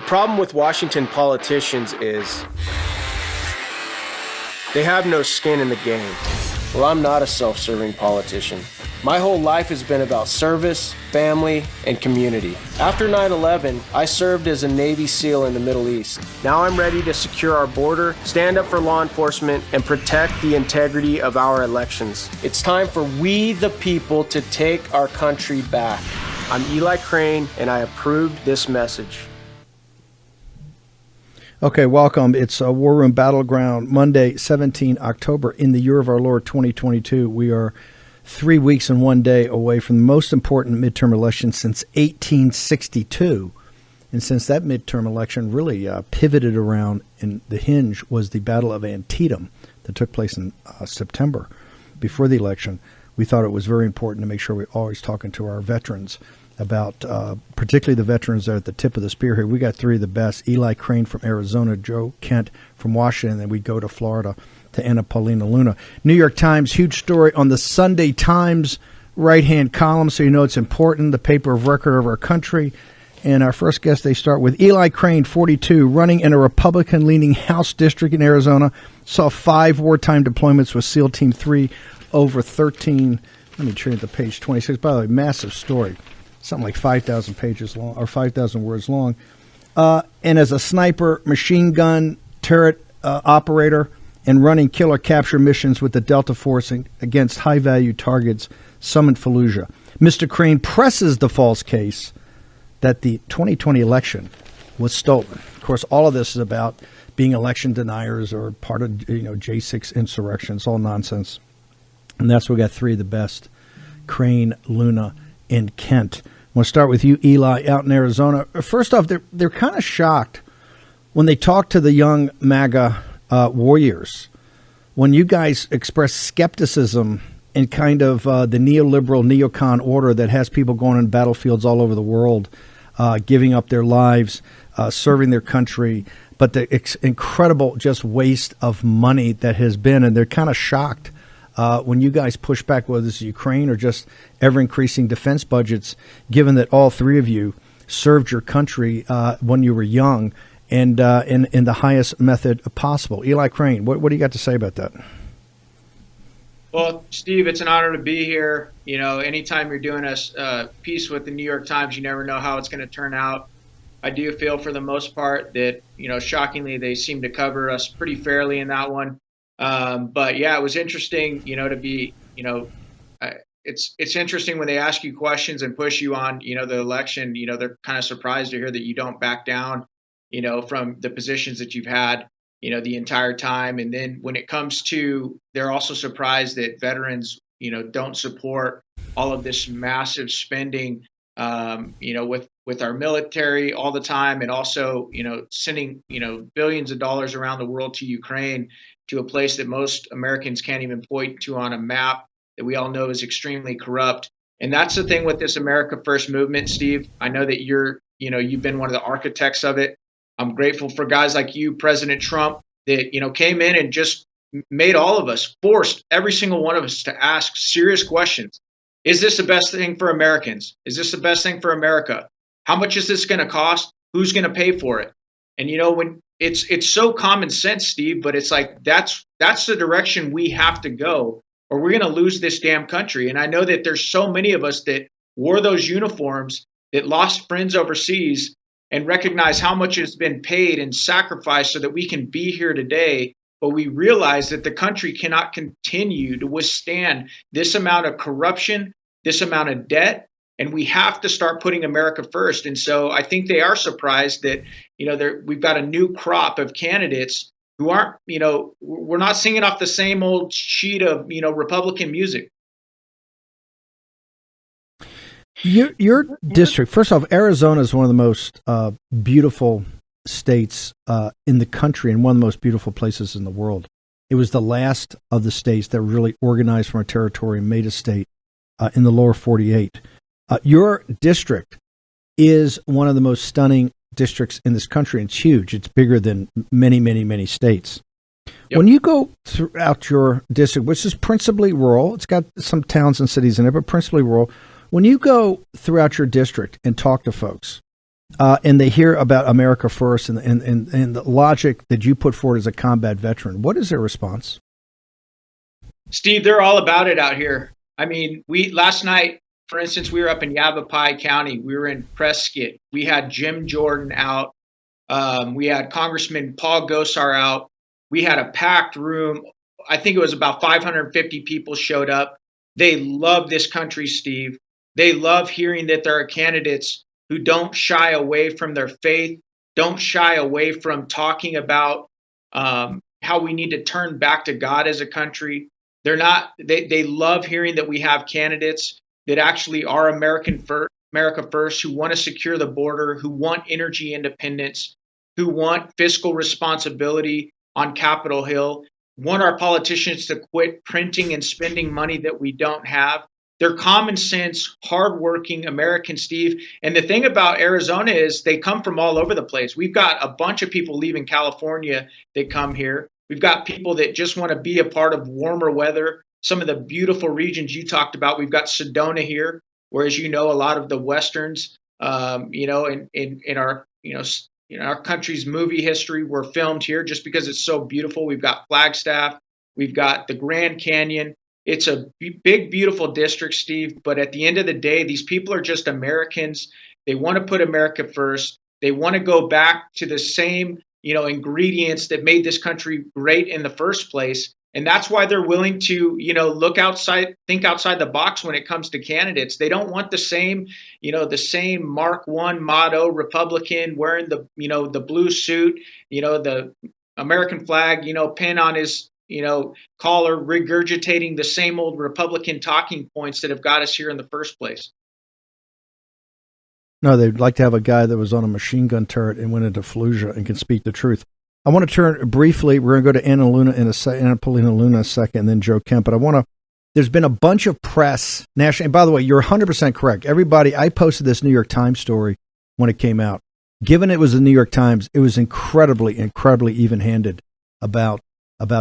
problem with Washington politicians is they have no skin in the game. Well, I'm not a self-serving politician. My whole life has been about service, family, and community. After 9/11, I served as a Navy SEAL in the Middle East. Now I'm ready to secure our border, stand up for law enforcement, and protect the integrity of our elections. It's time for we the people to take our country back. I'm Eli Crane, and I approved this message. Okay, welcome. It's a War Room Battleground, Monday, 17 October, in the year of our Lord 2022. We are 3 weeks and 1 day away from the most important midterm election since 1862. And since that midterm election really pivoted around, and the hinge was the Battle of Antietam that took place in September before the election, we thought it was very important to make sure we're always talking to our veterans about particularly the veterans that are at the tip of the spear here. We got three of the best: Eli Crane from Arizona, Joe Kent from Washington, and then we go to Florida to Anna Paulina Luna. New York Times, huge story on the Sunday Times right-hand column, so you know it's important, the paper of record of our country. And our first guest, they start with Eli Crane, 42, running in a Republican-leaning House district in Arizona, saw 5 wartime deployments with SEAL Team 3 over 13. Let me turn to page 26. By the way, massive story. Something like 5,000 pages long, or 5,000 words long. And as a sniper, machine gun, turret operator, and running killer capture missions with the Delta Force against high-value targets, some in Fallujah. Mr. Crane presses the false case that the 2020 election was stolen. Of course, all of this is about being election deniers or part of J6 insurrection. It's all nonsense. And that's why we got three of the best: Crane, Luna, and Kent. I want to start with you, Eli, out in Arizona. First off, they're kind of shocked when they talk to the young MAGA warriors, when you guys express skepticism and kind of the neoliberal neocon order that has people going on battlefields all over the world, giving up their lives, serving their country, but the incredible just waste of money that has been, and they're kind of shocked when you guys push back, whether it's Ukraine or just ever-increasing defense budgets, given that all three of you served your country when you were young and in the highest method possible. Eli Crane, what do you got to say about that? Well, Steve, it's an honor to be here. You know, anytime you're doing a piece with the New York Times, you never know how it's going to turn out. I do feel for the most part that, shockingly, they seem to cover us pretty fairly in that one. But yeah, it was interesting, to be, it's interesting when they ask you questions and push you on, the election, they're kind of surprised to hear that you don't back down, from the positions that you've had, the entire time. And then when it comes to, they're also surprised that veterans, don't support all of this massive spending, with our military all the time, and also, sending, billions of dollars around the world to Ukraine, to a place that most Americans can't even point to on a map, that we all know is extremely corrupt. And that's the thing with this America First movement, Steve. I know that you've been one of the architects of it. I'm grateful for guys like you, President Trump, that, came in and just made all of us, forced every single one of us to ask serious questions. Is this the best thing for Americans? Is this the best thing for America? How much is this going to cost? Who's going to pay for it? And, when it's so common sense, Steve, but it's like, that's the direction we have to go, or we're going to lose this damn country. And I know that there's so many of us that wore those uniforms, that lost friends overseas, and recognize how much has been paid and sacrificed so that we can be here today. But we realize that the country cannot continue to withstand this amount of corruption, this amount of debt, and we have to start putting America first. And so I think they are surprised that, we've got a new crop of candidates who aren't, we're not singing off the same old sheet of, Republican music. Your district, first off, Arizona is one of the most beautiful states in the country, and one of the most beautiful places in the world. It was the last of the states that really organized from a territory and made a state in the lower 48. Your district is one of the most stunning districts in this country, and it's huge. It's bigger than many, many, many states. Yep. When you go throughout your district, which is principally rural, it's got some towns and cities in it, but principally rural. When you go throughout your district and talk to folks, and they hear about America First and the logic that you put forward as a combat veteran, what is their response? Steve, they're all about it out here. I mean, last night, for instance, we were up in Yavapai County. We were in Prescott. We had Jim Jordan out. We had Congressman Paul Gosar out. We had a packed room. I think it was about 550 people showed up. They love this country, Steve. They love hearing that there are candidates who don't shy away from their faith, don't shy away from talking about how we need to turn back to God as a country. They love hearing that we have candidates that actually are America first, who want to secure the border, who want energy independence, who want fiscal responsibility on Capitol Hill, want our politicians to quit printing and spending money that we don't have. They're common sense, hardworking Americans, Steve. And the thing about Arizona is they come from all over the place. We've got a bunch of people leaving California that come here. We've got people that just want to be a part of warmer weather. Some of the beautiful regions you talked about. We've got Sedona here, whereas a lot of the westerns, in our country's movie history were filmed here just because it's so beautiful. We've got Flagstaff, we've got the Grand Canyon. It's a big, beautiful district, Steve. But at the end of the day, these people are just Americans. They want to put America first. They want to go back to the same, ingredients that made this country great in the first place. And that's why they're willing to, think outside the box when it comes to candidates. They don't want the same Mark I motto Republican wearing the blue suit, the American flag, pin on his, collar, regurgitating the same old Republican talking points that have got us here in the first place. No, they'd like to have a guy that was on a machine gun turret and went into Fallujah and can speak the truth. I want to turn briefly. We're going to go to Anna Paulina Luna in a second, and then Joe Kemp. But there's been a bunch of press nationally. And by the way, you're 100% correct. Everybody, I posted this New York Times story when it came out. Given it was the New York Times, it was incredibly even-handed about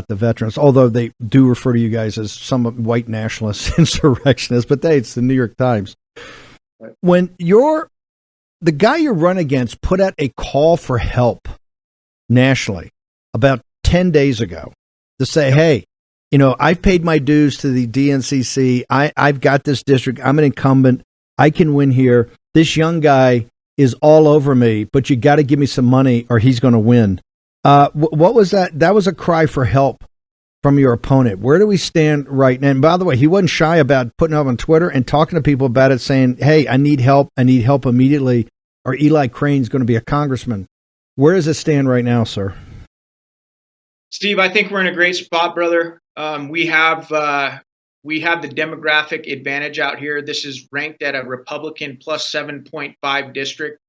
the veterans, although they do refer to you guys as some white nationalists, insurrectionists, but it's the New York Times. When the guy you run against put out a call for help nationally about 10 days ago to say, hey, I've paid my dues to the DNCC. I've got this district. I'm an incumbent. I can win here. This young guy is all over me, but you got to give me some money or he's going to win. What was that? That was a cry for help from your opponent. Where do we stand right now? And by the way, he wasn't shy about putting up on Twitter and talking to people about it, saying, hey, I need help. I need help immediately, or Eli Crane's going to be a congressman. Where does it stand right now, sir? Steve, I think we're in a great spot, brother. We have the demographic advantage out here. This is ranked at a Republican plus 7.5 district.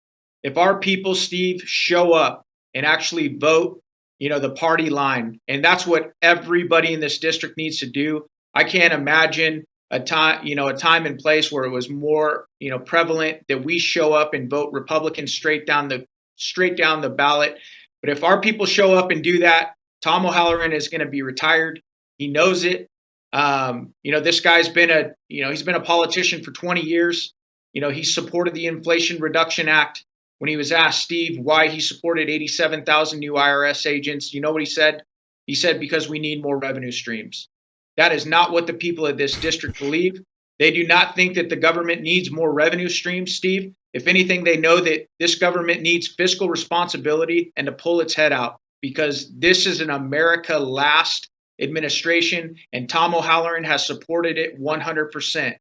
If our people, Steve, show up and actually vote, the party line, and that's what everybody in this district needs to do. I can't imagine a time and place where it was more, prevalent that we show up and vote Republican straight down the ballot. But if our people show up and do that, Tom O'Halloran is going to be retired. He knows it. This guy's been he's been a politician for 20 years. He supported the Inflation Reduction Act. When he was asked, Steve, why he supported 87,000 new IRS agents, you know what he said? He said, because we need more revenue streams. That is not what the people of this district believe. They do not think that the government needs more revenue streams, Steve. If anything, they know that this government needs fiscal responsibility and to pull its head out, because this is an America last administration, and Tom O'Halloran has supported it 100%.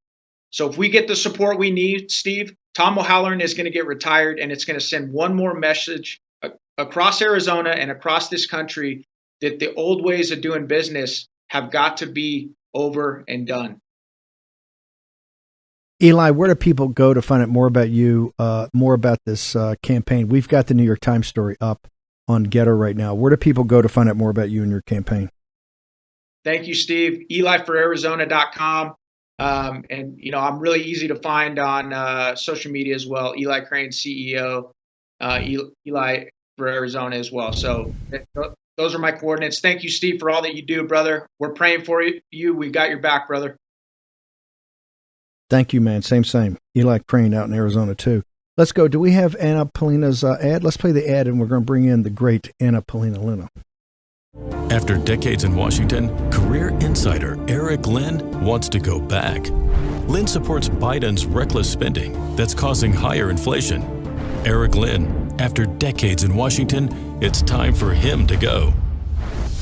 So if we get the support we need, Steve, Tom O'Halloran is going to get retired, and it's going to send one more message across Arizona and across this country that the old ways of doing business have got to be over and done. Eli, where do people go to find out more about you, more about this campaign? We've got the New York Times story up on Getter right now. Where do people go to find out more about you and your campaign? Thank you, Steve. EliForArizona.com. And I'm really easy to find on social media as well. Eli Crane, CEO, Eli for Arizona as well. So those are my coordinates. Thank you, Steve, for all that you do, brother. We're praying for you. We got your back, brother. Thank you, man. Same. Eli Crane out in Arizona too. Let's go. Do we have Anna Paulina's ad? Let's play the ad, and we're going to bring in the great Anna Paulina Luna. After decades in Washington, career insider Eric Lynn wants to go back. Lynn supports Biden's reckless spending that's causing higher inflation. Eric Lynn, after decades in Washington, it's time for him to go.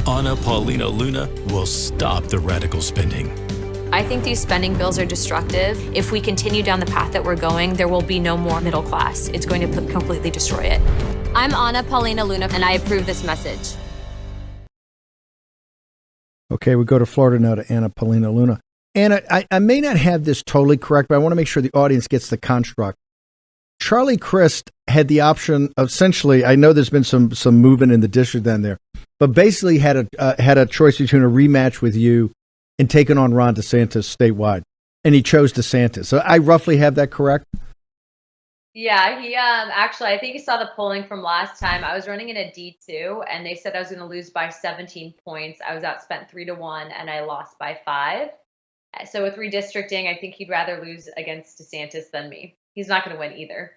Anna Paulina Luna will stop the radical spending. I think these spending bills are destructive. If we continue down the path that we're going, there will be no more middle class. It's going to completely destroy it. I'm Anna Paulina Luna, and I approve this message. Okay, we go to Florida now to Anna Paulina Luna. Anna, I may not have this totally correct, but I want to make sure the audience gets the construct. Charlie Crist had the option of essentially, I know there's been some movement in the district down there, but basically had a choice between a rematch with you and taking on Ron DeSantis statewide, and he chose DeSantis. So I roughly have that correct? Yeah, he actually, I think you saw the polling from last time. I was running in a D2, and they said I was going to lose by 17 points. I was outspent 3-1, and I lost by 5. So with redistricting, I think he'd rather lose against DeSantis than me. He's not going to win either.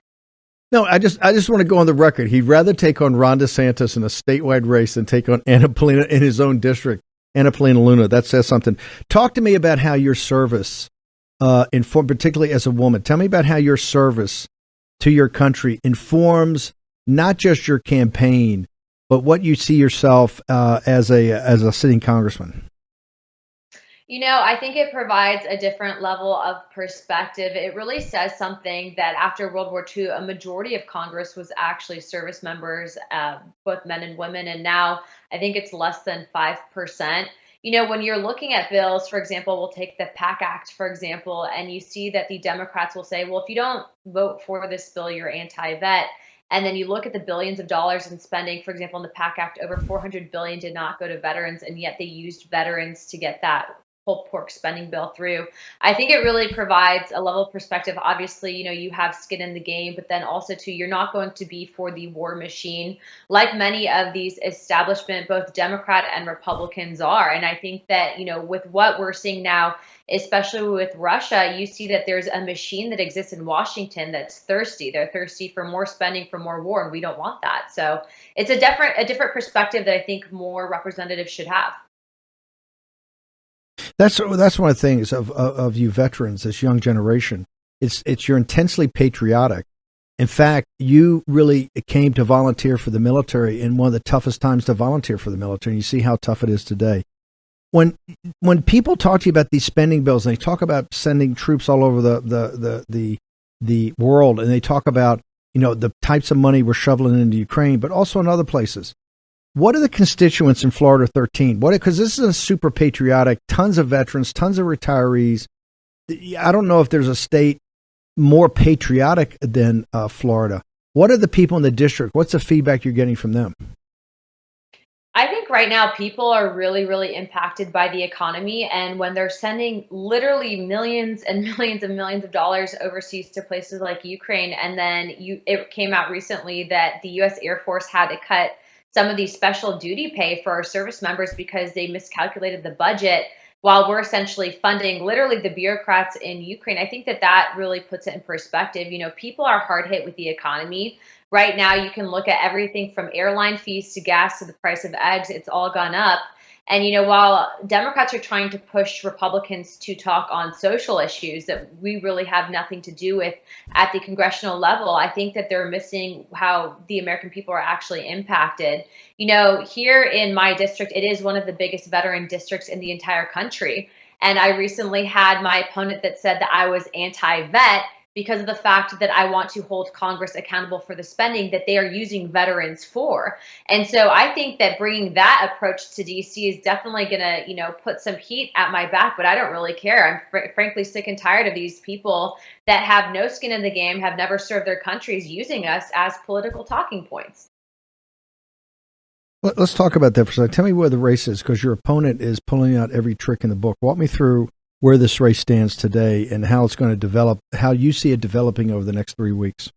No, I just want to go on the record. He'd rather take on Ron DeSantis in a statewide race than take on Anna Paulina in his own district. Anna Paulina Luna, that says something. Talk to me about how your service, particularly as a woman, tell me about how your service to your country informs not just your campaign, but what you see yourself as a sitting congressman. You know, I think it provides a different level of perspective. It really says something that after World War II, a majority of Congress was actually service members, both men and women. And now I think it's less than 5%. You know, when you're looking at bills, for example, we'll take the PAC Act, for example, and you see that the Democrats will say, well, if you don't vote for this bill, you're anti-vet. And then you look at the billions of dollars in spending, for example, in the PAC Act, over $400 billion did not go to veterans, and yet they used veterans to get that pulled pork spending bill through. I think it really provides a level of perspective. Obviously, you know, you have skin in the game, but then also too, you're not going to be for the war machine like many of these establishment, both Democrat and Republicans are. And I think that, you know, with what we're seeing now, especially with Russia, you see that there's a machine that exists in Washington that's thirsty. They're thirsty for more spending, for more war, and we don't want that. So it's a different perspective that I think more representatives should have. That's one of the things of you veterans, this young generation. It's you're intensely patriotic. In fact, you really came to volunteer for the military in one of the toughest times to volunteer for the military. And you see how tough it is today. When people talk to you about these spending bills, and they talk about sending troops all over the world, and they talk about, you know, the types of money we're shoveling into Ukraine, but also in other places. What are the constituents in Florida 13? Because this is a super patriotic, tons of veterans, tons of retirees. I don't know if there's a state more patriotic than Florida. What are the people in the district? What's the feedback you're getting from them? I think right now people are really, really impacted by the economy. And when they're sending literally millions and millions and millions of dollars overseas to places like Ukraine, and then it came out recently that the U.S. Air Force had to cut some of these special duty pay for our service members because they miscalculated the budget while we're essentially funding literally the bureaucrats in Ukraine. I think that really puts it in perspective. You know, people are hard hit with the economy. Right now, you can look at everything from airline fees to gas to the price of eggs. It's all gone up. And, you know, while Democrats are trying to push Republicans to talk on social issues that we really have nothing to do with at the congressional level, I think that they're missing how the American people are actually impacted. You know, here in my district, it is one of the biggest veteran districts in the entire country. And I recently had my opponent that said that I was anti-vet because of the fact that I want to hold Congress accountable for the spending that they are using veterans for. And so I think that bringing that approach to DC is definitely going to, you know, put some heat at my back, but I don't really care. I'm frankly sick and tired of these people that have no skin in the game, have never served their countries, using us as political talking points. Let's talk about that for a second. Tell me where the race is, because your opponent is pulling out every trick in the book. Walk me through where this race stands today and how it's going to develop, how you see it developing over the next 3 weeks.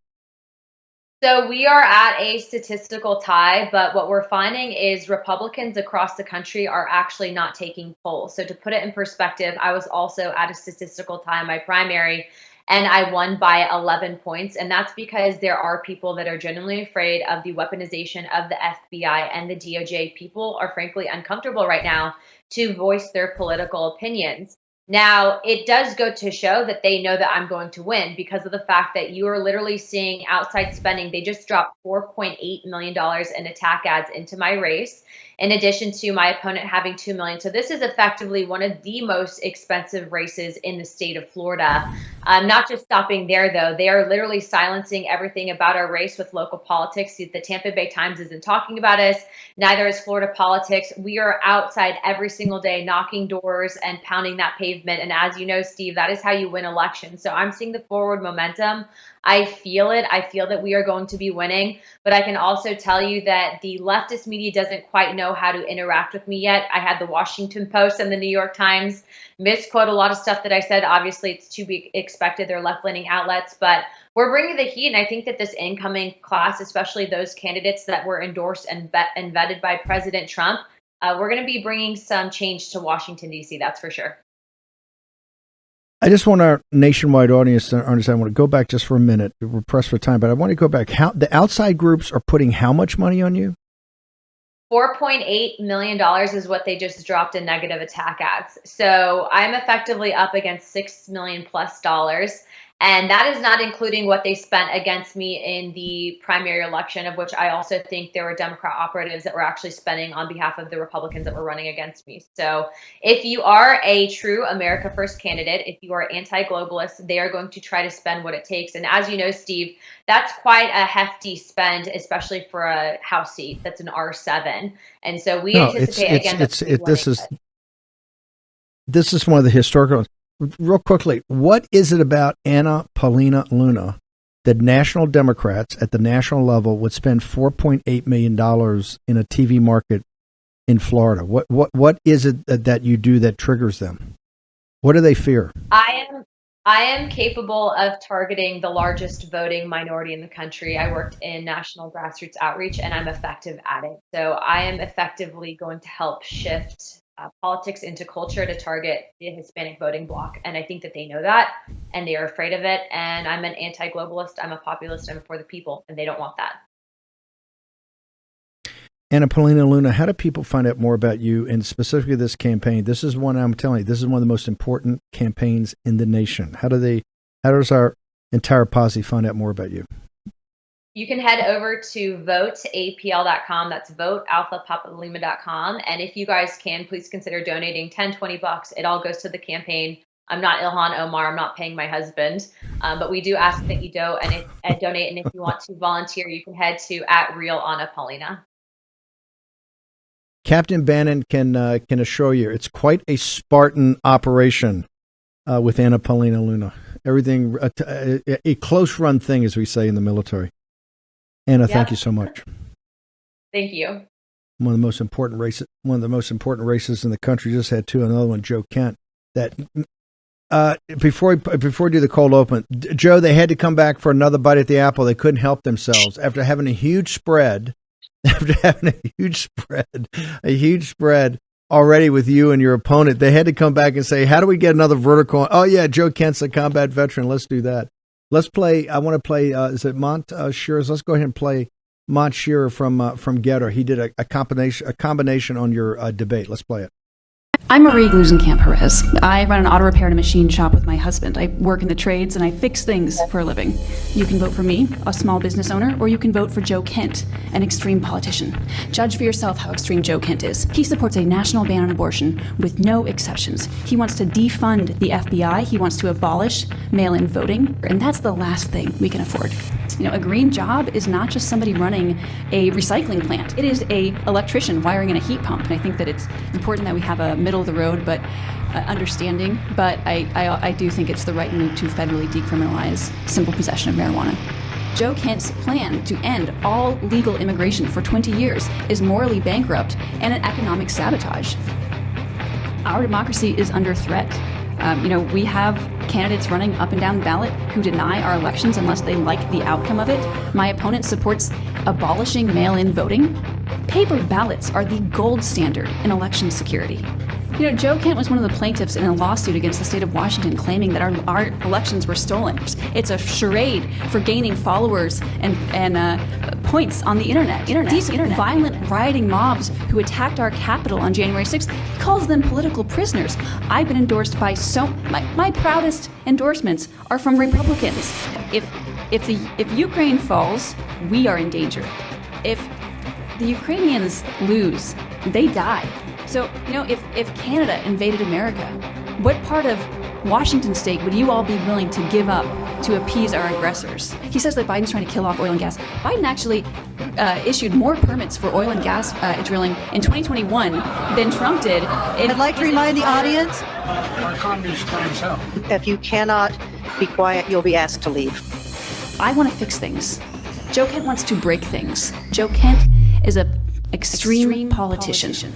So we are at a statistical tie, but what we're finding is Republicans across the country are actually not taking polls. So to put it in perspective, I was also at a statistical tie in my primary, and I won by 11 points. And that's because there are people that are genuinely afraid of the weaponization of the FBI and the DOJ. People are frankly uncomfortable right now to voice their political opinions. Now, it does go to show that they know that I'm going to win because of the fact that you are literally seeing outside spending. They just dropped $4.8 million in attack ads into my race, in addition to my opponent having $2 million. So this is effectively one of the most expensive races in the state of Florida. Not just stopping there, though. They are literally silencing everything about our race with local politics. The Tampa Bay Times isn't talking about us. Neither is Florida politics. We are outside every single day, knocking doors and pounding that pavement. And as you know, Steve, that is how you win elections. So I'm seeing the forward momentum. I feel it. I feel that we are going to be winning. But I can also tell you that the leftist media doesn't quite know how to interact with me yet. I had the Washington Post and the New York Times misquote a lot of stuff that I said. Obviously, it's to be expected. They're left-leaning outlets. But we're bringing the heat. And I think that this incoming class, especially those candidates that were endorsed and vetted by President Trump, we're going to be bringing some change to Washington, D.C., that's for sure. I just want our nationwide audience to understand. I want to go back just for a minute. We're pressed for time, but I want to go back. How the outside groups are putting how much money on you? $4.8 million is what they just dropped in negative attack ads. So I'm effectively up against $6 million plus. And that is not including what they spent against me in the primary election, of which I also think there were Democrat operatives that were actually spending on behalf of the Republicans that were running against me. So if you are a true America First candidate, if you are anti-globalist, they are going to try to spend what it takes. And as you know, Steve, that's quite a hefty spend, especially for a House seat that's an R7. And so we anticipate this is one of the historical. Real quickly, what is it about Paulina Luna that national Democrats at the national level would spend $4.8 million in a TV market in Florida? What is it that you do that triggers them? What do they fear? I am capable of targeting the largest voting minority in the country. I worked in national grassroots outreach, and I'm effective at it. So I am effectively going to help shift politics into culture to target the Hispanic voting bloc. And I think that they know that, and they are afraid of it. And I'm an anti-globalist, I'm a populist, I'm for the people, and they don't want that. Paulina Luna, how do people find out more about you and specifically this campaign? This is one, I'm telling you, this is one of the most important campaigns in the nation. How does our entire posse find out more about you? You can head over to voteapl.com. That's votealphapapalima.com. And if you guys can, please consider donating $10, $20. It all goes to the campaign. I'm not Ilhan Omar. I'm not paying my husband. But we do ask that you donate. And if you want to volunteer, you can head to @RealAnnaPaulina. Captain Bannon can assure you it's quite a Spartan operation with Paulina Luna. Everything, a close run thing, as we say in the military. Anna, Thank you so much. Thank you. One of the most important races in the country. Just had another one, Joe Kent. That before we do the cold open, Joe, they had to come back for another bite at the apple. They couldn't help themselves after having a huge spread. A huge spread already with you and your opponent. They had to come back and say, "How do we get another vertical?" Oh yeah, Joe Kent's a combat veteran. Let's do that. Let's play. I want to play. Is it Mont Shearer's? Let's go ahead and play Mont Shearer from Getter. He did a combination on your debate. Let's play it. I'm Marie Glusenkamp Perez. I run an auto repair and a machine shop with my husband. I work in the trades and I fix things for a living. You can vote for me, a small business owner, or you can vote for Joe Kent, an extreme politician. Judge for yourself how extreme Joe Kent is. He supports a national ban on abortion with no exceptions. He wants to defund the FBI. He wants to abolish mail-in voting. And that's the last thing we can afford. A green job is not just somebody running a recycling plant. It is a electrician wiring in a heat pump. And I think that it's important that we have a middle of the road, but understanding. But I do think it's the right move to federally decriminalize simple possession of marijuana. Joe Kent's plan to end all legal immigration for 20 years is morally bankrupt and an economic sabotage. Our democracy is under threat. We have candidates running up and down the ballot who deny our elections unless they like the outcome of it. My opponent supports abolishing mail-in voting. Paper ballots are the gold standard in election security. You know, Joe Kent was one of the plaintiffs in a lawsuit against the state of Washington claiming that our elections were stolen. It's a charade for gaining followers and points on the internet. These violent rioting mobs who attacked our Capitol on January 6th, he calls them political prisoners. I've been endorsed by my proudest endorsements are from Republicans. If Ukraine falls, we are in danger. If the Ukrainians lose, they die. So, you know, if Canada invaded America, what part of Washington state would you all be willing to give up to appease our aggressors? He says that Biden's trying to kill off oil and gas. Biden actually issued more permits for oil and gas drilling in 2021 than Trump did. I'd like to remind the audience, our economy is plain as hell. if you cannot be quiet, you'll be asked to leave. I want to fix things. Joe Kent wants to break things. Joe Kent is an extreme politician.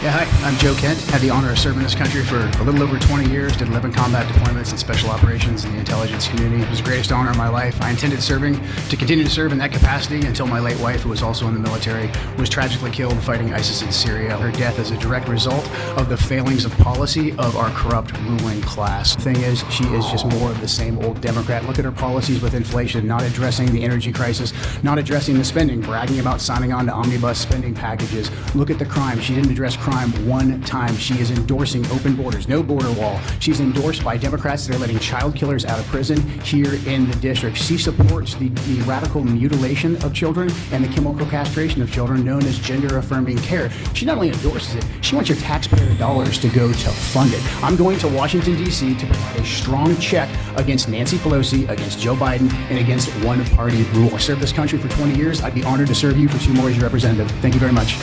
Yeah, hi, I'm Joe Kent. Had the honor of serving this country for a little over 20 years, did 11 combat deployments and special operations in the intelligence community. It was the greatest honor of my life. I intended to continue to serve in that capacity until my late wife, who was also in the military, was tragically killed fighting ISIS in Syria. Her death is a direct result of the failings of policy of our corrupt ruling class. The thing is, she is just more of the same old Democrat. Look at her policies with inflation, not addressing the energy crisis, not addressing the spending, bragging about signing on to omnibus spending packages. Look at the crime. She didn't address crime one time. She is endorsing open borders, no border wall. She's endorsed by Democrats that are letting child killers out of prison here in the district. She supports the radical mutilation of children and the chemical castration of children known as gender-affirming care. She not only endorses it, she wants your taxpayer dollars to go to fund it. I'm going to Washington, D.C. to provide a strong check against Nancy Pelosi, against Joe Biden, and against one-party rule. I served this country for 20 years. I'd be honored to serve you for 2 more as your representative. Thank you very much.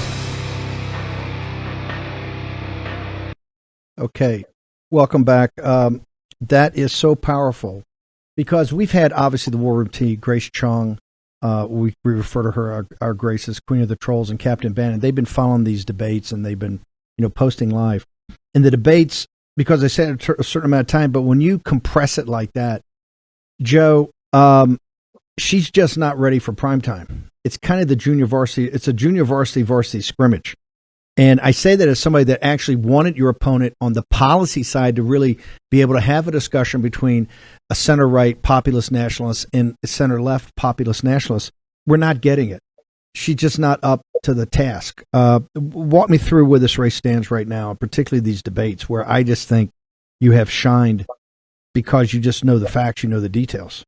Okay, welcome back. That is so powerful because we've had obviously the War Room Tea, Grace Chung. We refer to her, our Grace, as Queen of the Trolls, and Captain Bannon. They've been following these debates and they've been, posting live. And the debates, because they said a certain amount of time, but when you compress it like that, Joe, she's just not ready for prime time. It's kind of the junior varsity. It's a junior varsity scrimmage. And I say that as somebody that actually wanted your opponent on the policy side to really be able to have a discussion between a center-right populist nationalist and a center-left populist nationalist. We're not getting it. She's just not up to the task. Walk me through where this race stands right now, particularly these debates, where I just think you have shined because you just know the facts, you know the details.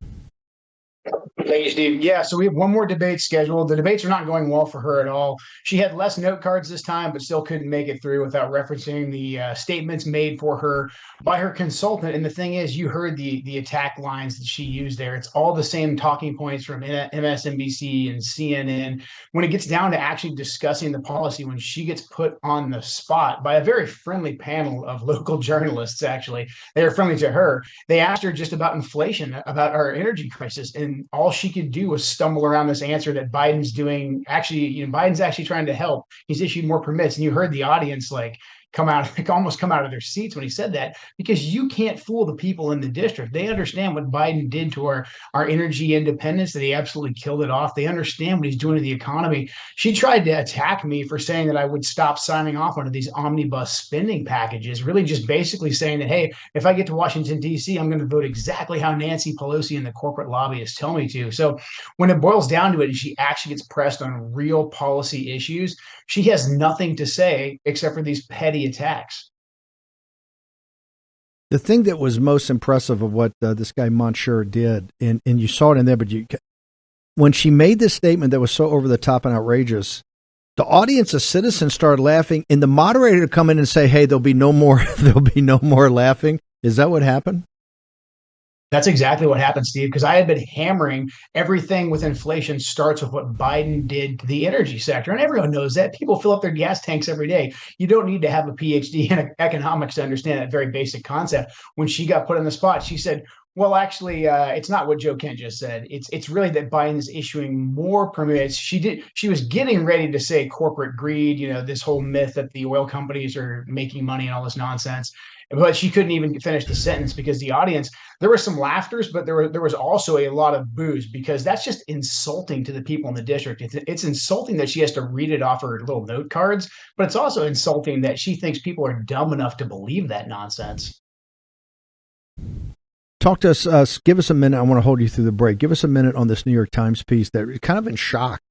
Thank you, Steve. Yeah, so we have one more debate scheduled. The debates are not going well for her at all. She had less note cards this time, but still couldn't make it through without referencing the statements made for her by her consultant. And the thing is, you heard the attack lines that she used there. It's all the same talking points from MSNBC and CNN. When it gets down to actually discussing the policy, when she gets put on the spot by a very friendly panel of local journalists, actually, they are friendly to her. They asked her just about inflation, about our energy crisis, and all she could do was stumble around this answer that Biden's doing. Actually, Biden's actually trying to help. He's issued more permits, and you heard the audience almost come out of their seats when he said that, because you can't fool the people in the district. They understand what Biden did to our energy independence, that he absolutely killed it off. They understand what he's doing to the economy. She tried to attack me for saying that I would stop signing off on these omnibus spending packages, really just basically saying that, hey, if I get to Washington, D.C., I'm going to vote exactly how Nancy Pelosi and the corporate lobbyists tell me to. So when it boils down to it and she actually gets pressed on real policy issues, she has nothing to say except for these petty attacks. The thing that was most impressive of what this guy Monsieur did, and you saw it in there, but when she made this statement that was so over the top and outrageous, the audience of citizens started laughing, and the moderator to come in and say, "Hey, there'll be no more laughing." Is that what happened? That's exactly what happened, Steve, because I had been hammering everything with inflation starts with what Biden did to the energy sector. And everyone knows that. People fill up their gas tanks every day. You don't need to have a PhD in economics to understand that very basic concept. When she got put on the spot, she said, Well, actually, it's not what Joe Kent just said. It's really that Biden is issuing more permits. She was getting ready to say corporate greed, this whole myth that the oil companies are making money and all this nonsense. But she couldn't even finish the sentence because the audience, there was some laughters, but there was also a lot of boos because that's just insulting to the people in the district. It's insulting that she has to read it off her little note cards, but it's also insulting that she thinks people are dumb enough to believe that nonsense. Talk to us. Give us a minute. I want to hold you through the break. Give us a minute on this New York Times piece that kind of in shock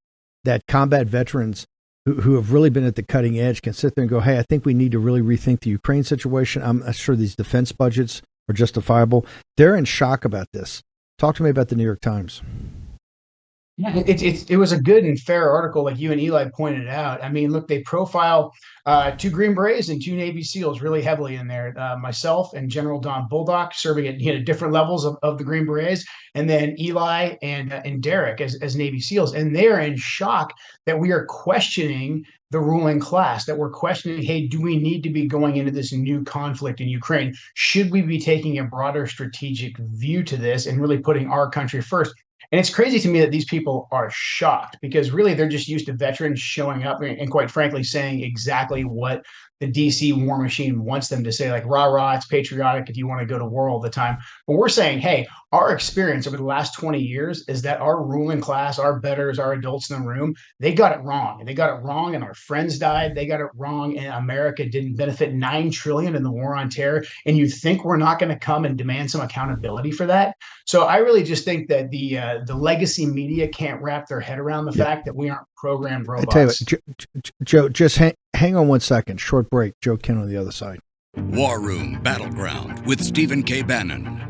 that combat veterans who have really been at the cutting edge can sit there and go, hey, I think we need to really rethink the Ukraine situation. I'm sure these defense budgets are justifiable. They're in shock about this. Talk to me about the New York Times. Yeah, it was a good and fair article, like you and Eli pointed out. I mean, look, they profile two Green Berets and two Navy SEALs really heavily in there. Myself and General Don Bulldog serving at different levels of the Green Berets, and then Eli and Derek as Navy SEALs, and they're in shock that we are questioning the ruling class, that we're questioning, hey, do we need to be going into this new conflict in Ukraine? Should we be taking a broader strategic view to this and really putting our country first? And it's crazy to me that these people are shocked because really they're just used to veterans showing up and quite frankly saying exactly what the DC war machine wants them to say, like, rah, rah, it's patriotic if you want to go to war all the time. But we're saying, hey, our experience over the last 20 years is that our ruling class, our betters, our adults in the room, they got it wrong. And they got it wrong and our friends died. They got it wrong and America didn't benefit $9 trillion in the war on terror. And you think we're not going to come and demand some accountability for that? So I really just think that the legacy media can't wrap their head around the fact that we aren't programmed robots. I tell you what, Joe, just hang on one second. Short break. Joe Kent on the other side. War Room Battleground with Stephen K. Bannon.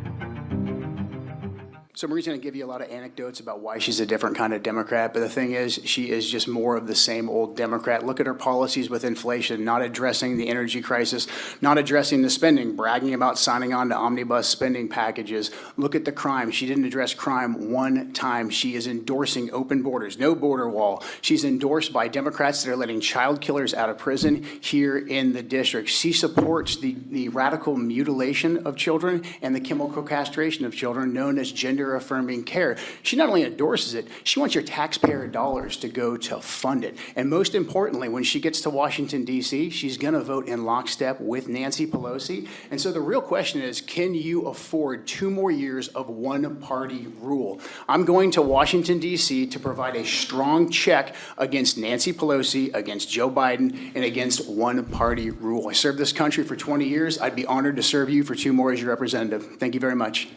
So Marie's going to give you a lot of anecdotes about why she's a different kind of Democrat, but the thing is, she is just more of the same old Democrat. Look at her policies with inflation, not addressing the energy crisis, not addressing the spending, bragging about signing on to omnibus spending packages. Look at the crime. She didn't address crime one time. She is endorsing open borders, no border wall. She's endorsed by Democrats that are letting child killers out of prison here in the district. She supports the radical mutilation of children and the chemical castration of children known as gender-affirming care. She not only endorses it, she wants your taxpayer dollars to go to fund it. And most importantly, when she gets to Washington, D.C., she's going to vote in lockstep with Nancy Pelosi. And so the real question is, can you afford 2 more years of one-party rule? I'm going to Washington, D.C. to provide a strong check against Nancy Pelosi, against Joe Biden, and against one-party rule. I served this country for 20 years. I'd be honored to serve you for 2 more as your representative. Thank you very much.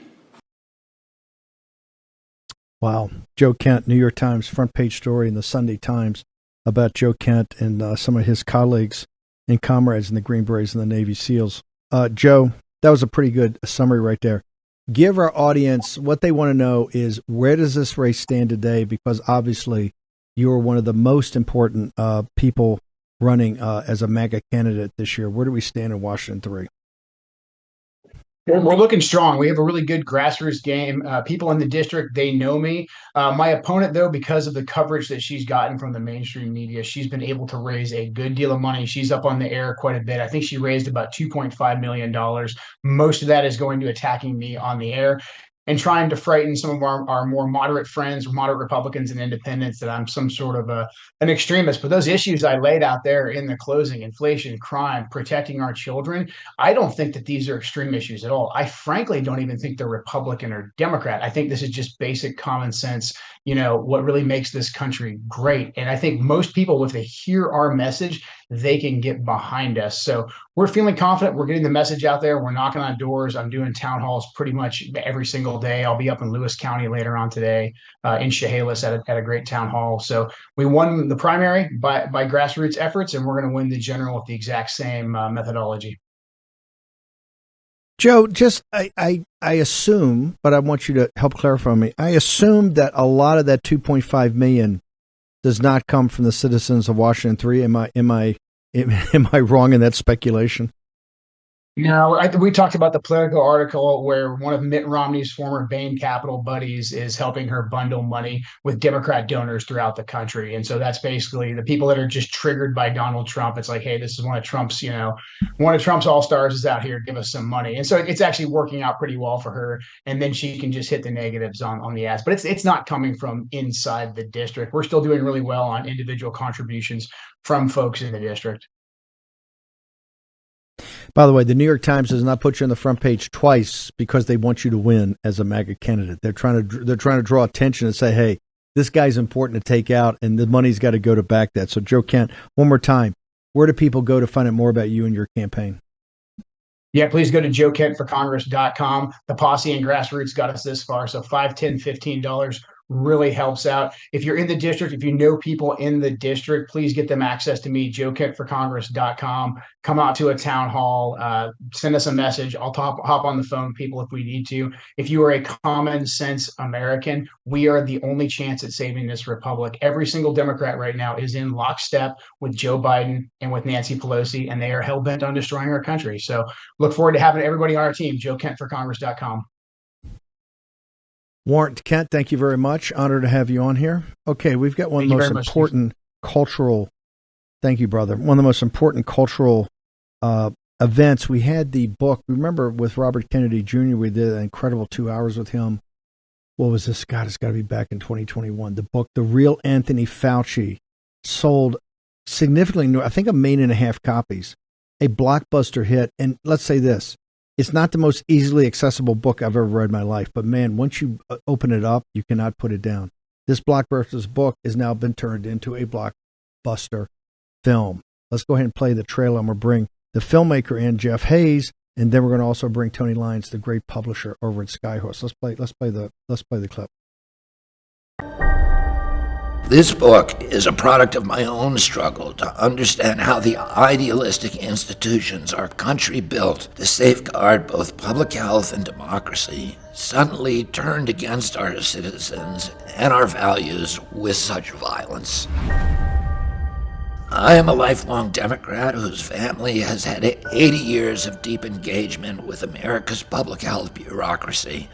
Wow. Joe Kent, New York Times front page story in the Sunday Times about Joe Kent and some of his colleagues and comrades in the Green Berets and the Navy SEALs. Joe, that was a pretty good summary right there. Give our audience what they want to know is, where does this race stand today? Because obviously you are one of the most important people running as a MAGA candidate this year. Where do we stand in Washington 3? We're looking strong. We have a really good grassroots game. People in the district, they know me. My opponent, though, because of the coverage that she's gotten from the mainstream media, she's been able to raise a good deal of money. She's up on the air quite a bit. I think she raised about $2.5 million. Most of that is going to attacking me on the air and trying to frighten some of our more moderate friends, moderate Republicans and independents, that I'm some sort of an extremist. But those issues I laid out there in the closing, inflation, crime, protecting our children, I don't think that these are extreme issues at all. I frankly don't even think they're Republican or Democrat. I think this is just basic common sense, what really makes this country great. And I think most people, if they hear our message, they can get behind us. So we're feeling confident. We're getting the message out there. We're knocking on doors. I'm doing town halls pretty much every single day. I'll be up in Lewis County later on today, in Chehalis at a great town hall. So we won the primary by grassroots efforts, and we're going to win the general with the exact same methodology. Joe, just I assume, but I want you to help clarify me. I assume that a lot of that 2.5 million does not come from the citizens of Washington 3. Am I wrong in that speculation? No, we talked about the Politico article where one of Mitt Romney's former Bain Capital buddies is helping her bundle money with Democrat donors throughout the country. And so that's basically the people that are just triggered by Donald Trump. It's like, hey, this is one of Trump's, one of Trump's all-stars is out here. Give us some money. And so it's actually working out pretty well for her. And then she can just hit the negatives on the ads. But it's not coming from inside the district. We're still doing really well on individual contributions from folks in the district. By the way, the New York Times does not put you on the front page twice because they want you to win as a MAGA candidate. They're trying to draw attention and say, hey, this guy's important to take out, and the money's got to go to back that. So, Joe Kent, one more time, where do people go to find out more about you and your campaign? Yeah, please go to joekentforcongress.com. The posse and grassroots got us this far, so $5, $10, $15 really helps out. If you're in the district, if you know people in the district, please get them access to me, joekentforcongress.com. Come out to a town hall, send us a message. I'll hop on the phone with people if we need to. If you are a common sense American, we are the only chance at saving this republic. Every single Democrat right now is in lockstep with Joe Biden and with Nancy Pelosi, and they are hell-bent on destroying our country. So look forward to having everybody on our team, joekentforcongress.com. Warrant Kent, thank you very much. Honored to have you on here. Okay, we've got one of the most important cultural, thank you, brother, one of the most important cultural events. We had the book, remember with Robert Kennedy Jr., we did an incredible 2 hours with him. What was this? God, it's got to be back in 2021. The book, The Real Anthony Fauci, sold significantly, I think 1.5 million copies, a blockbuster hit. And let's say this, it's not the most easily accessible book I've ever read in my life, but man, once you open it up, you cannot put it down. This blockbuster book has now been turned into a blockbuster film. Let's go ahead and play the trailer. I'm going to bring the filmmaker in, Jeff Hayes, and then we're going to also bring Tony Lyons, the great publisher over at Skyhorse. Let's play the clip. This book is a product of my own struggle to understand how the idealistic institutions our country built to safeguard both public health and democracy suddenly turned against our citizens and our values with such violence. I am a lifelong Democrat whose family has had 80 years of deep engagement with America's public health bureaucracy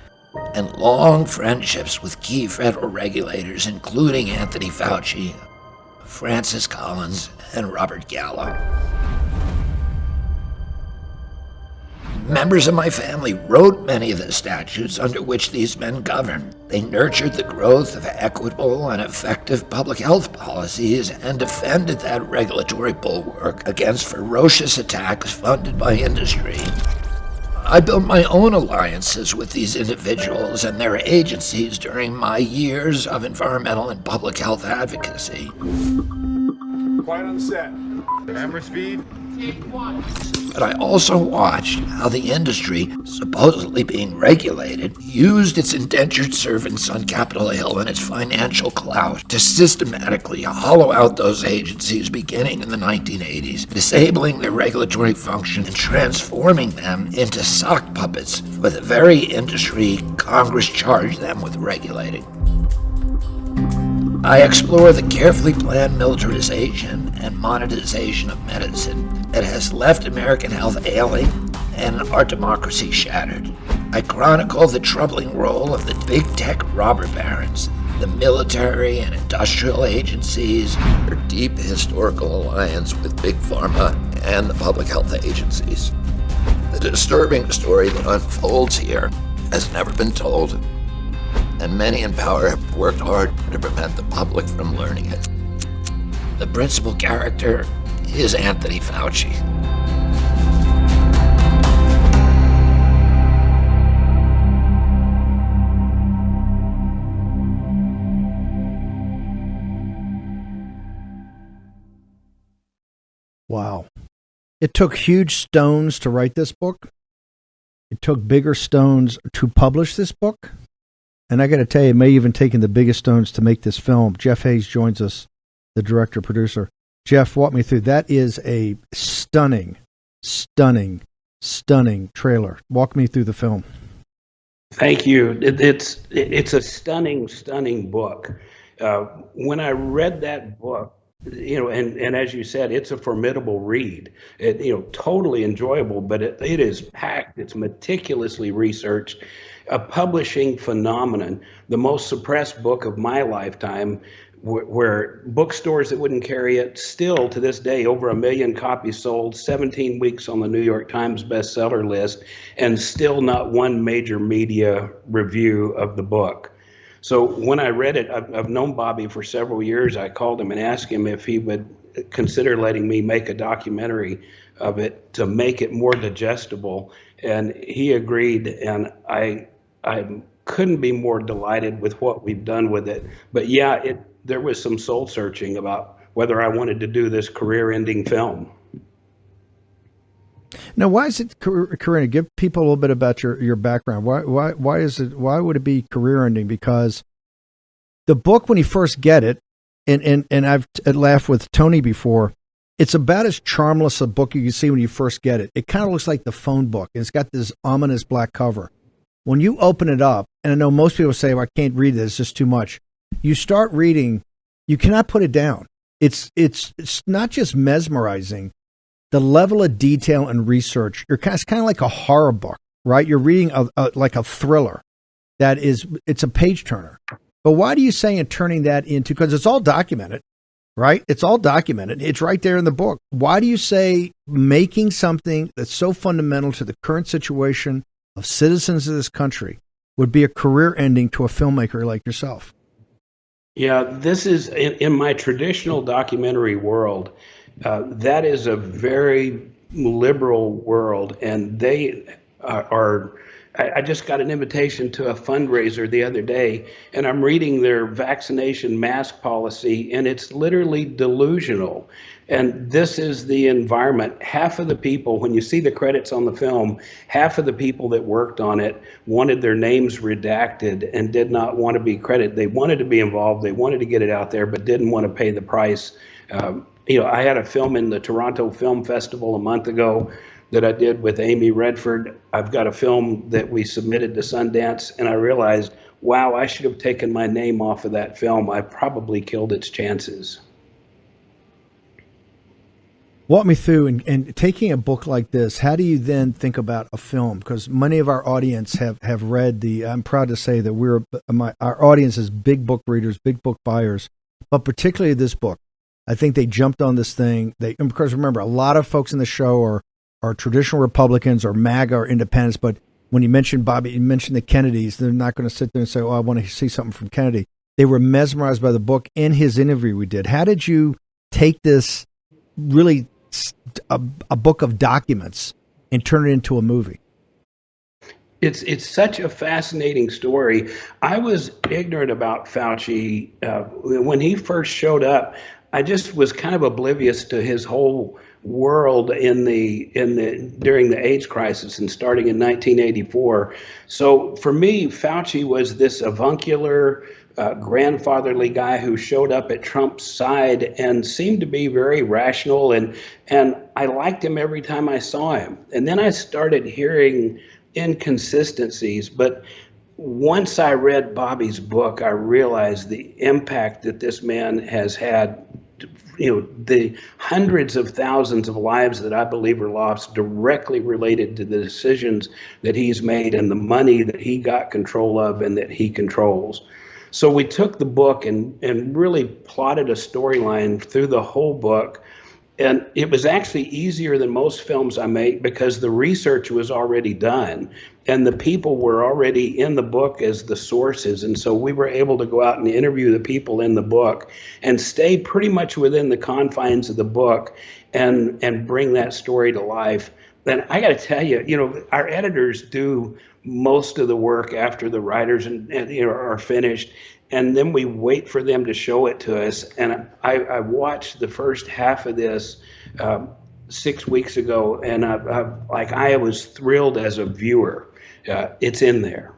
and long friendships with key federal regulators, including Anthony Fauci, Francis Collins, and Robert Gallo. Members of my family wrote many of the statutes under which these men govern. They nurtured the growth of equitable and effective public health policies and defended that regulatory bulwark against ferocious attacks funded by industry. I built my own alliances with these individuals and their agencies during my years of environmental and public health advocacy. Quiet on set. Camera speed. But I also watched how the industry, supposedly being regulated, used its indentured servants on Capitol Hill and its financial clout to systematically hollow out those agencies beginning in the 1980s, disabling their regulatory function and transforming them into sock puppets for the very industry Congress charged them with regulating. I explore the carefully planned militarization and monetization of medicine that has left American health ailing and our democracy shattered. I chronicle the troubling role of the big tech robber barons, the military and industrial agencies, their deep historical alliance with Big Pharma and the public health agencies. The disturbing story that unfolds here has never been told, and many in power have worked hard to prevent the public from learning it. The principal character is Anthony Fauci. Wow. It took huge stones to write this book. It took bigger stones to publish this book. And I got to tell you, it may even taken the biggest stones to make this film. Jeff Hayes joins us, the director, producer. Jeff, walk me through. That is a stunning trailer. Walk me through the film. Thank you. It's a stunning book. When I read that book, and as you said, it's a formidable read. Totally enjoyable, but it is packed. It's meticulously researched, a publishing phenomenon, the most suppressed book of my lifetime, where bookstores that wouldn't carry it, still to this day, over 1 million copies sold, 17 weeks on the New York Times bestseller list, and still not one major media review of the book. So when I read it, I've known Bobby for several years. I called him and asked him if he would consider letting me make a documentary of it to make it more digestible, and he agreed. And I couldn't be more delighted with what we've done with it. But yeah, there was some soul searching about whether I wanted to do this career-ending film. Now, why is it career? Give people a little bit about your background. Why is it? Why would it be career ending? Because the book, when you first get it, and I've laughed with Tony before, it's about as charmless a book you can see when you first get it. It kind of looks like the phone book, and it's got this ominous black cover. When you open it up, and I know most people say, "Well, I can't read this; it's just too much." You start reading, you cannot put it down. It's not just mesmerizing. The level of detail and research, it's kind of like a horror book, right? You're reading like a thriller. It's a page turner. But why do you say in turning that into, because it's all documented, right? It's all documented. It's right there in the book. Why do you say making something that's so fundamental to the current situation of citizens of this country would be a career ending to a filmmaker like yourself? Yeah, this is in my traditional documentary world. That is a very liberal world, and they are. I just got an invitation to a fundraiser the other day, and I'm reading their vaccination mask policy, and it's literally delusional. And this is the environment. Half of the people, when you see the credits on the film, half of the people that worked on it wanted their names redacted and did not want to be credited. They wanted to be involved. They wanted to get it out there, but didn't want to pay the price. I had a film in the Toronto Film Festival a month ago that I did with Amy Redford. I've got a film that we submitted to Sundance, and I realized, wow, I should have taken my name off of that film. I probably killed its chances. Walk me through, and taking a book like this, how do you then think about a film? Because many of our audience have read I'm proud to say that our audience is big book readers, big book buyers, but particularly this book. I think they jumped on this thing. Because remember, a lot of folks in the show are traditional Republicans or MAGA or independents, but when you mentioned Bobby, you mentioned the Kennedys, they're not going to sit there and say, oh, I want to see something from Kennedy. They were mesmerized by the book and his interview we did. How did you take this really a book of documents and turn it into a movie? It's such a fascinating story. I was ignorant about Fauci when he first showed up. I just was kind of oblivious to his whole world during the AIDS crisis and starting in 1984. So for me, Fauci was this avuncular, grandfatherly guy who showed up at Trump's side and seemed to be very rational, and I liked him every time I saw him. And then I started hearing inconsistencies, but once I read Bobby's book, I realized the impact that this man has had. The hundreds of thousands of lives that I believe are lost directly related to the decisions that he's made and the money that he got control of and that he controls. So we took the book and really plotted a storyline through the whole book. And it was actually easier than most films I make because the research was already done and the people were already in the book as the sources. And so we were able to go out and interview the people in the book and stay pretty much within the confines of the book and bring that story to life. And I got to tell you, our editors do most of the work after the writers are finished. And then we wait for them to show it to us. And I watched the first half of this 6 weeks ago, and I was thrilled as a viewer. It's in there.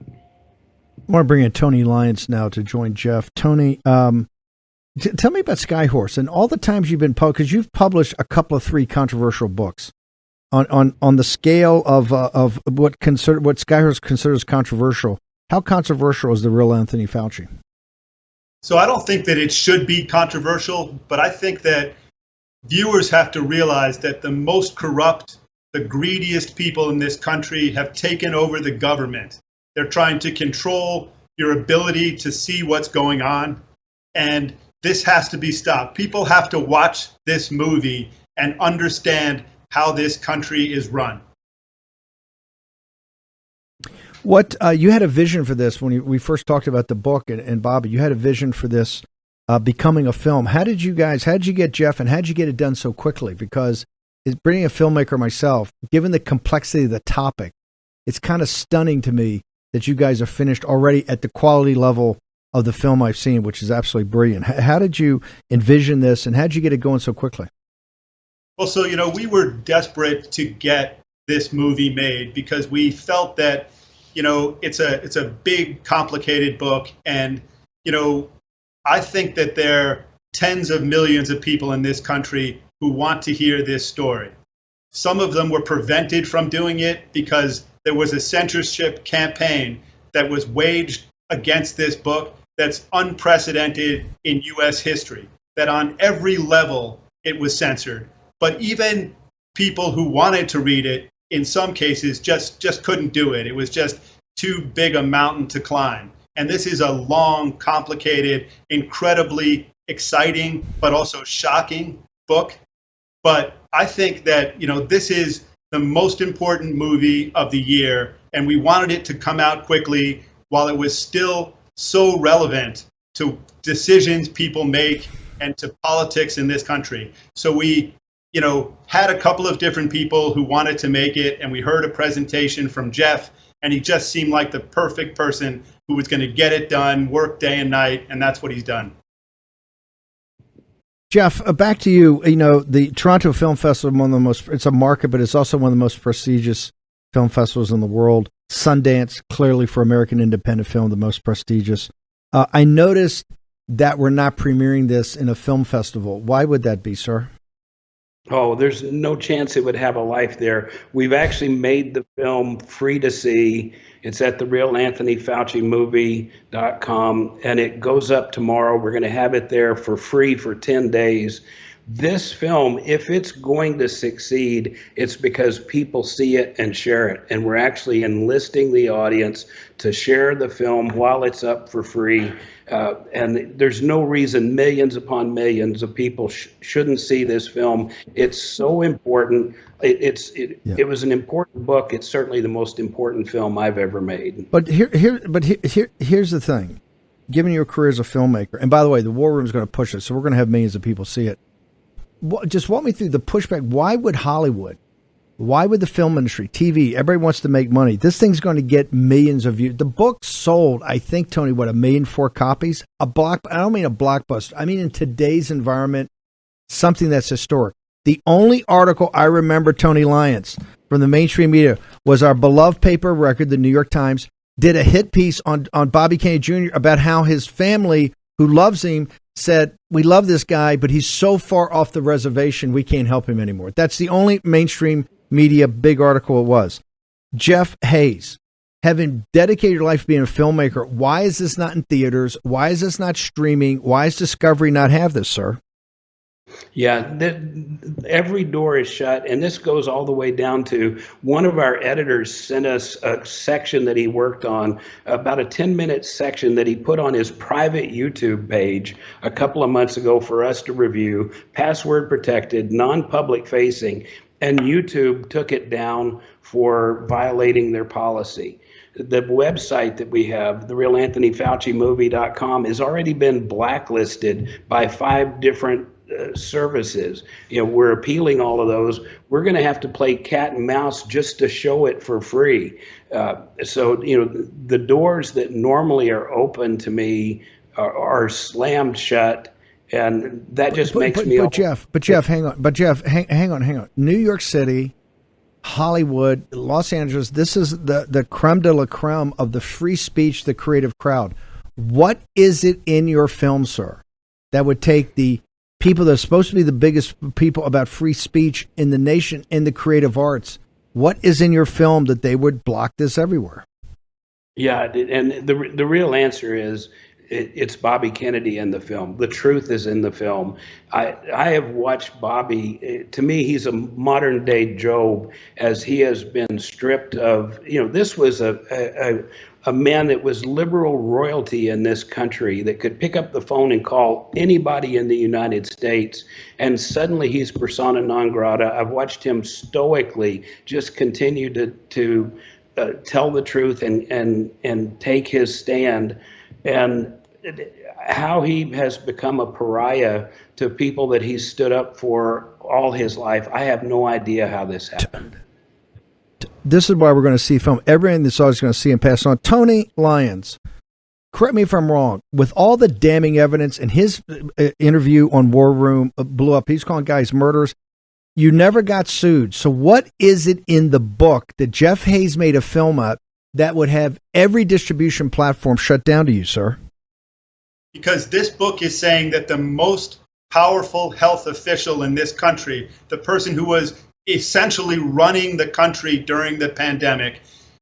I want to bring in Tony Lyons now to join Jeff. Tony, tell me about Skyhorse and all the times you've been published, because you've published a couple of 3 controversial books on the scale of what Skyhorse considers controversial. How controversial is the real Anthony Fauci? So I don't think that it should be controversial, but I think that viewers have to realize that the most corrupt, the greediest people in this country have taken over the government. They're trying to control your ability to see what's going on. And this has to be stopped. People have to watch this movie and understand how this country is run. What you had a vision for this when we first talked about the book, and Bobby, you had a vision for this becoming a film. How did you get Jeff, and how did you get it done so quickly? Because being a filmmaker myself, given the complexity of the topic, it's kind of stunning to me that you guys are finished already at the quality level of the film I've seen, which is absolutely brilliant. How did you envision this, and how did you get it going so quickly? Well, so, we were desperate to get this movie made because we felt that, it's a big, complicated book. And, I think that there are tens of millions of people in this country who want to hear this story. Some of them were prevented from doing it because there was a censorship campaign that was waged against this book that's unprecedented in U.S. history, that on every level it was censored. But even people who wanted to read it, in some cases, just couldn't do it. It was just too big a mountain to climb. And this is a long, complicated, incredibly exciting, but also shocking book. But I think that, this is the most important movie of the year, and we wanted it to come out quickly while it was still so relevant to decisions people make and to politics in this country. So we, had a couple of different people who wanted to make it, and we heard a presentation from Jeff, and he just seemed like the perfect person who was going to get it done, work day and night, and that's what he's done. Jeff, back to you. The Toronto Film Festival, it's a market, but it's also one of the most prestigious film festivals in the world. Sundance, clearly for American independent film, the most prestigious. I noticed that we're not premiering this in a film festival. Why would that be, sir? Oh, there's no chance it would have a life there. We've actually made the film free to see. It's at the realanthonyfaucimovie.com, and it goes up tomorrow. We're going to have it there for free for 10 days. This film, if it's going to succeed, it's because people see it and share it. And we're actually enlisting the audience to share the film while it's up for free. And there's no reason millions upon millions of people shouldn't see this film. It's so important. It was an important book. It's certainly the most important film I've ever made. But here's the thing. Given your career as a filmmaker, and by the way, the War Room is going to push it, so we're going to have millions of people see it. Just walk me through the pushback. Why would Hollywood? Why would the film industry, TV, everybody wants to make money. This thing's going to get millions of views. The book sold, I think, Tony, 1,000,004 copies? I don't mean a blockbuster. I mean, in today's environment, something that's historic. The only article I remember, Tony Lyons, from the mainstream media was our beloved paper record, the New York Times, did a hit piece on Bobby Kennedy Jr. about how his family, who loves him, said, we love this guy, but he's so far off the reservation, we can't help him anymore. That's the only mainstream media big article it was. Jeff Hayes, having dedicated your life to being a filmmaker, why is this not in theaters? Why is this not streaming? Why does Discovery not have this, sir? Yeah, every door is shut, and this goes all the way down to one of our editors sent us a section that he worked on, about a 10-minute section that he put on his private YouTube page a couple of months ago for us to review, password protected, non-public facing, and YouTube took it down for violating their policy. The website that we have, the realanthonyfaucimovie.com, has already been blacklisted by 5 different services. We're appealing all of those. We're going to have to play cat and mouse just to show it for free. So the doors that normally are open to me are slammed shut, and that just makes me. But Jeff, hang on. New York City, Hollywood, Los Angeles. This is the creme de la creme of the free speech, the creative crowd. What is it in your film, sir, that would take the people that are supposed to be the biggest people about free speech in the nation in the creative arts? What is in your film that they would block this everywhere? Yeah, and the real answer is it's Bobby Kennedy in the film. The truth is in the film. I have watched Bobby. To me, he's a modern day Job, as he has been stripped of. This was a man that was liberal royalty in this country that could pick up the phone and call anybody in the United States, and suddenly he's persona non grata. I've watched him stoically just continue to tell the truth and take his stand, and how he has become a pariah to people that he's stood up for all his life. I have no idea how this happened. This is why we're going to see film. Everyone that's always going to see and pass on. Tony Lyons, correct me if I'm wrong, with all the damning evidence and his interview on War Room blew up. He's calling guys murderers. You never got sued. So what is it in the book that Jeff Hayes made a film up that would have every distribution platform shut down to you, sir? Because this book is saying that the most powerful health official in this country, the person who was essentially running the country during the pandemic,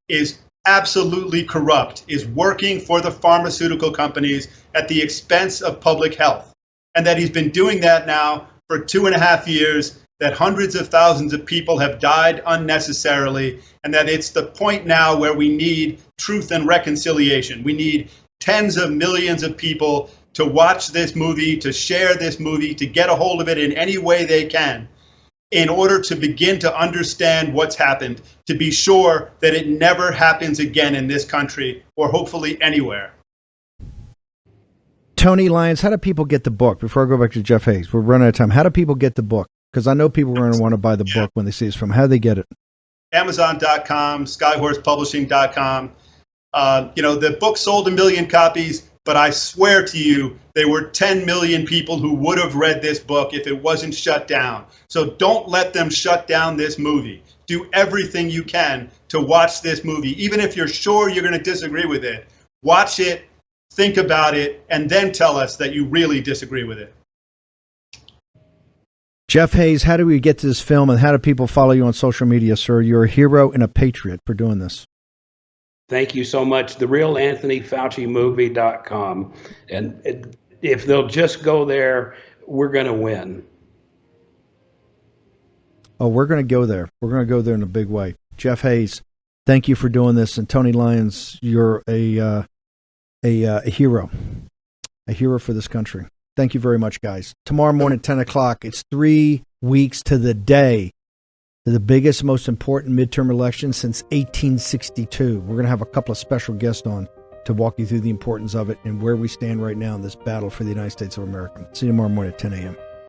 is absolutely corrupt, is working for the pharmaceutical companies at the expense of public health. And that he's been doing that now for 2.5 years, that hundreds of thousands of people have died unnecessarily, and that it's the point now where we need truth and reconciliation. We need tens of millions of people to watch this movie, to share this movie, to get a hold of it in any way they can, in order to begin to understand what's happened, to be sure that it never happens again in this country, or hopefully anywhere. Tony Lyons, how do people get the book? Before I go back to Jeff Hayes, we're running out of time. How do people get the book? Because I know people are going to want to buy the book when they see this film. How do they get it? Amazon.com, SkyHorsePublishing.com. The book sold 1 million copies, but I swear to you, there were 10 million people who would have read this book if it wasn't shut down. So don't let them shut down this movie. Do everything you can to watch this movie. Even if you're sure you're going to disagree with it, watch it, think about it, and then tell us that you really disagree with it. Jeff Hayes, how do we get to this film, and how do people follow you on social media, sir? You're a hero and a patriot for doing this. Thank you so much. TheRealAnthonyFauciMovie.com. And if they'll just go there, we're going to win. Oh, we're going to go there. We're going to go there in a big way. Jeff Hayes, thank you for doing this. And Tony Lyons, you're a hero. A hero for this country. Thank you very much, guys. Tomorrow morning, 10 o'clock, it's 3 weeks to the day to the biggest, most important midterm election since 1862. We're going to have a couple of special guests on to walk you through the importance of it and where we stand right now in this battle for the United States of America. See you tomorrow morning at 10 a.m.